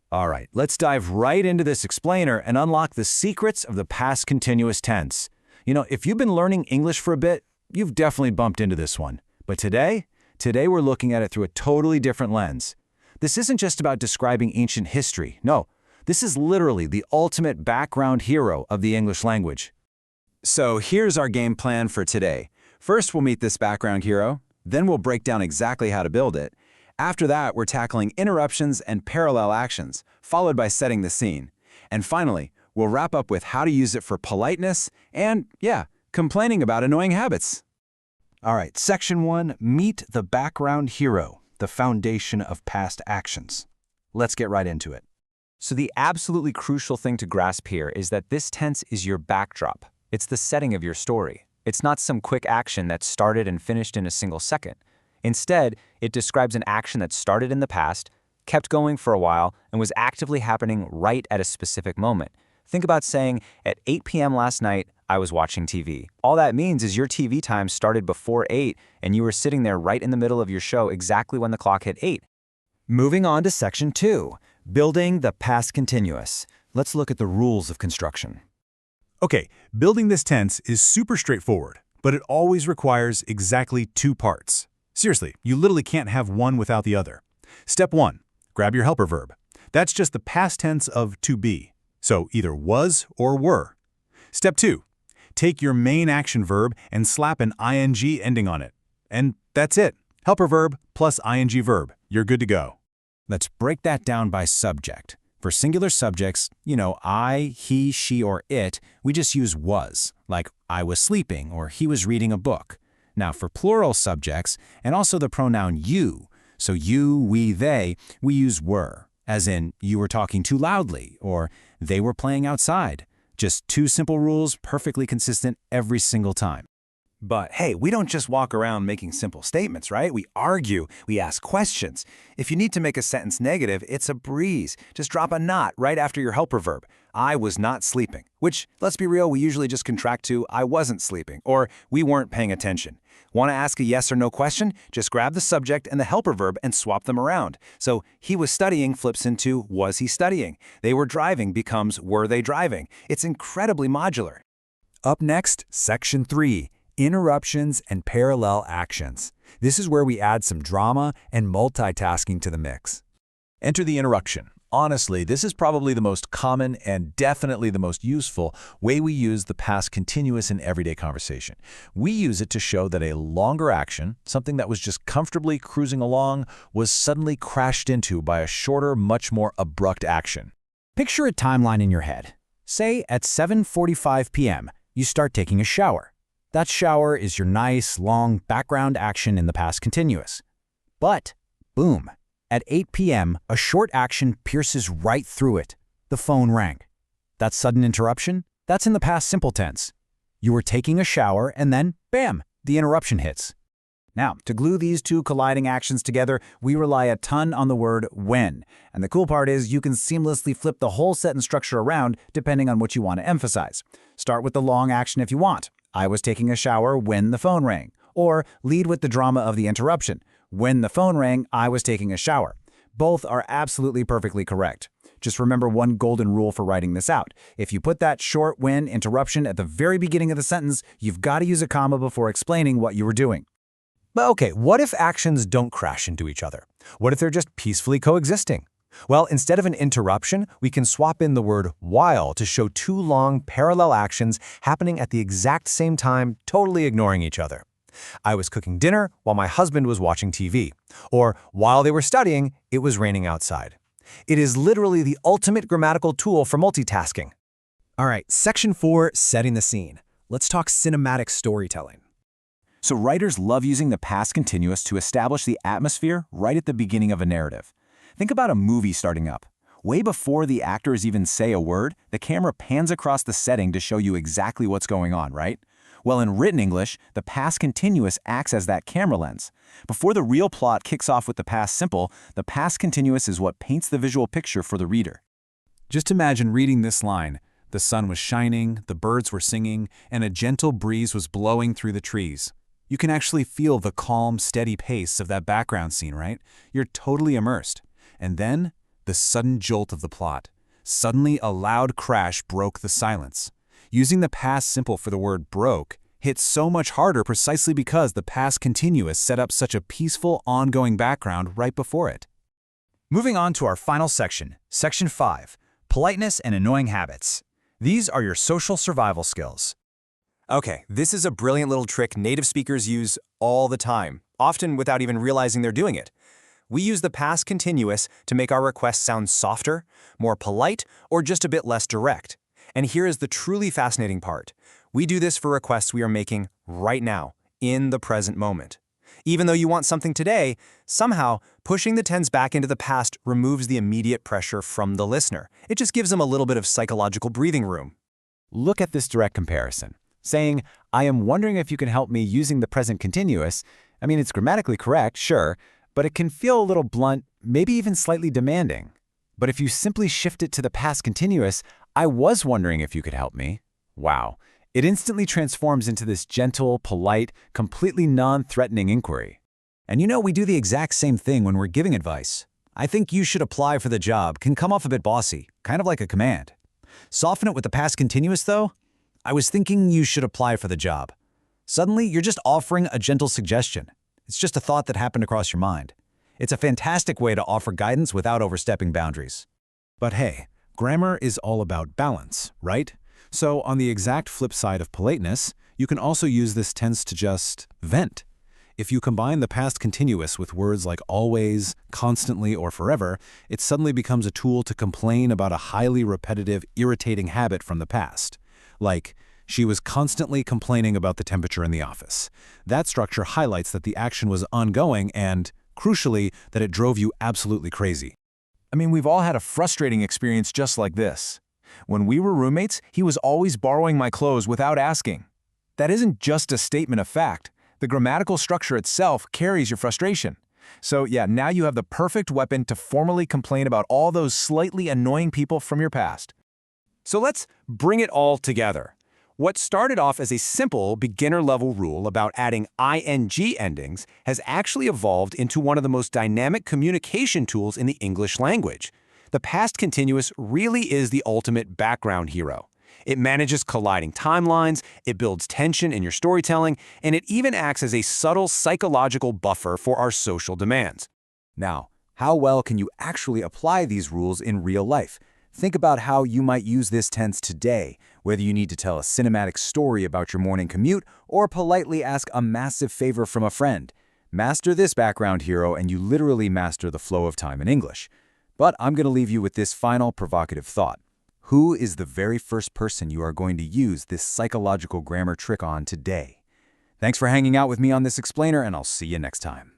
All right, let's dive right into this explainer and unlock the secrets of the past continuous tense. If you've been learning English for a bit, you've definitely bumped into this one. But today we're looking at it through a totally different lens. This isn't just about describing ancient history. No, this is literally the ultimate background hero of the English language. So here's our game plan for today. First, we'll meet this background hero. Then we'll break down exactly how to build it. After that, we're tackling interruptions and parallel actions, followed by setting the scene. And finally, we'll wrap up with how to use it for politeness and, complaining about annoying habits. All right, Section 1, meet the background hero, the foundation of past actions. Let's get right into it. So the absolutely crucial thing to grasp here is that this tense is your backdrop. It's the setting of your story. It's not some quick action that started and finished in a single second. Instead, it describes an action that started in the past, kept going for a while, and was actively happening right at a specific moment. Think about saying, at 8 p.m. last night, I was watching TV. All that means is your TV time started before 8, and you were sitting there right in the middle of your show exactly when the clock hit 8. Moving on to Section 2, building the past continuous. Let's look at the rules of construction. Okay, building this tense is super straightforward, but it always requires exactly two parts. Seriously, you literally can't have one without the other. Step 1, grab your helper verb. That's just the past tense of to be, so either was or were. Step 2, take your main action verb and slap an ing ending on it. And that's it. Helper verb plus ing verb. You're good to go. Let's break that down by subject. For singular subjects, I, he, she, or it, we just use was, like I was sleeping or he was reading a book. Now for plural subjects, and also the pronoun you, so you, we, they, we use were, as in you were talking too loudly or they were playing outside. Just two simple rules, perfectly consistent every single time. But hey, we don't just walk around making simple statements, right? We argue, we ask questions. If you need to make a sentence negative, it's a breeze. Just drop a not right after your helper verb. I was not sleeping, which, let's be real, we usually just contract to I wasn't sleeping, or we weren't paying attention. Want to ask a yes or no question? Just grab the subject and the helper verb and swap them around. So he was studying flips into was he studying. They were driving becomes were they driving. It's incredibly modular. Up next, Section 3. Interruptions and parallel actions. This is where we add some drama and multitasking to the mix. Enter the interruption. Honestly, this is probably the most common and definitely the most useful way we use the past continuous in everyday conversation. We use it to show that a longer action, something that was just comfortably cruising along, was suddenly crashed into by a shorter, much more abrupt action. Picture a timeline in your head. Say at 7:45 p.m., you start taking a shower. That shower is your nice, long background action in the past continuous. But, boom, at 8 p.m., a short action pierces right through it. The phone rang. That sudden interruption, that's in the past simple tense. You were taking a shower and then, bam, the interruption hits. Now, to glue these two colliding actions together, we rely a ton on the word when. And the cool part is you can seamlessly flip the whole sentence structure around depending on what you want to emphasize. Start with the long action if you want. I was taking a shower when the phone rang. Or lead with the drama of the interruption. When the phone rang, I was taking a shower. Both are absolutely perfectly correct. Just remember one golden rule for writing this out. If you put that short when interruption at the very beginning of the sentence, you've got to use a comma before explaining what you were doing. But okay, what if actions don't crash into each other? What if they're just peacefully coexisting? Well, instead of an interruption, we can swap in the word while to show two long parallel actions happening at the exact same time, totally ignoring each other. I was cooking dinner while my husband was watching TV. Or while they were studying, it was raining outside. It is literally the ultimate grammatical tool for multitasking. All right, Section 4, setting the scene. Let's talk cinematic storytelling. So writers love using the past continuous to establish the atmosphere right at the beginning of a narrative. Think about a movie starting up. Way before the actors even say a word, the camera pans across the setting to show you exactly what's going on, right? Well, in written English, the past continuous acts as that camera lens. Before the real plot kicks off with the past simple, the past continuous is what paints the visual picture for the reader. Just imagine reading this line. The sun was shining, the birds were singing, and a gentle breeze was blowing through the trees. You can actually feel the calm, steady pace of that background scene, right? You're totally immersed. And then, the sudden jolt of the plot. Suddenly, a loud crash broke the silence. Using the past simple for the word broke hit so much harder precisely because the past continuous set up such a peaceful, ongoing background right before it. Moving on to our final section, Section 5, Politeness and Annoying Habits. These are your social survival skills. Okay, this is a brilliant little trick native speakers use all the time, often without even realizing they're doing it. We use the past continuous to make our requests sound softer, more polite, or just a bit less direct. And here is the truly fascinating part. We do this for requests we are making right now, in the present moment. Even though you want something today, somehow pushing the tense back into the past removes the immediate pressure from the listener. It just gives them a little bit of psychological breathing room. Look at this direct comparison. Saying, I am wondering if you can help me using the present continuous. I mean, it's grammatically correct, sure, but it can feel a little blunt, maybe even slightly demanding. But if you simply shift it to the past continuous, I was wondering if you could help me. Wow. It instantly transforms into this gentle, polite, completely non-threatening inquiry. And we do the exact same thing when we're giving advice. I think you should apply for the job can come off a bit bossy, kind of like a command. Soften it with the past continuous, though. I was thinking you should apply for the job. Suddenly, you're just offering a gentle suggestion. It's just a thought that happened across your mind. It's a fantastic way to offer guidance without overstepping boundaries. But hey, grammar is all about balance, right? So on the exact flip side of politeness, you can also use this tense to just vent. If you combine the past continuous with words like always, constantly, or forever, it suddenly becomes a tool to complain about a highly repetitive, irritating habit from the past. Like, she was constantly complaining about the temperature in the office. That structure highlights that the action was ongoing and, crucially, that it drove you absolutely crazy. I mean, we've all had a frustrating experience just like this. When we were roommates, he was always borrowing my clothes without asking. That isn't just a statement of fact. The grammatical structure itself carries your frustration. So yeah, now you have the perfect weapon to formally complain about all those slightly annoying people from your past. So let's bring it all together. What started off as a simple beginner-level rule about adding ing endings has actually evolved into one of the most dynamic communication tools in the English language. The past continuous really is the ultimate background hero. It manages colliding timelines, it builds tension in your storytelling, and it even acts as a subtle psychological buffer for our social demands. Now, how well can you actually apply these rules in real life? Think about how you might use this tense today, whether you need to tell a cinematic story about your morning commute or politely ask a massive favor from a friend. Master this background hero and you literally master the flow of time in English. But I'm going to leave you with this final provocative thought. Who is the very first person you are going to use this psychological grammar trick on today? Thanks for hanging out with me on this explainer, and I'll see you next time.